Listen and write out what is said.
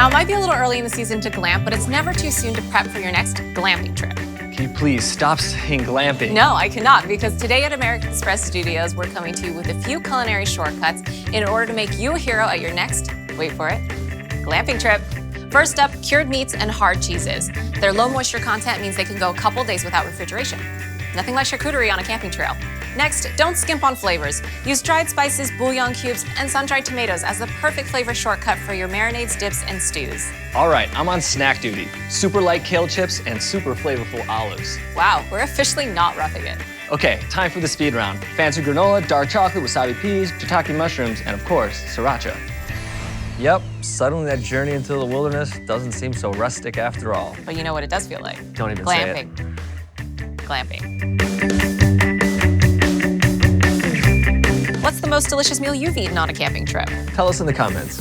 Now, it might be a little early in the season to glamp, but it's never too soon to prep for your next glamping trip. Can you please stop saying glamping? No, I cannot, because today at American Express Studios, we're coming to you with a few culinary shortcuts in order to make you a hero at your next, wait for it, glamping trip. First up, cured meats and hard cheeses. Their low moisture content means they can go a couple days without refrigeration. Nothing like charcuterie on a camping trail. Next, don't skimp on flavors. Use dried spices, bouillon cubes, and sun-dried tomatoes as the perfect flavor shortcut for your marinades, dips, and stews. All right, I'm on snack duty. Super light kale chips and super flavorful olives. Wow, we're officially not roughing it. Okay, time for the speed round. Fancy granola, dark chocolate, wasabi peas, shiitake mushrooms, and of course, sriracha. Yep, suddenly that journey into the wilderness doesn't seem so rustic after all. But you know what it does feel like? Don't even say it. Glamping. What's the most delicious meal you've eaten on a camping trip? Tell us in the comments.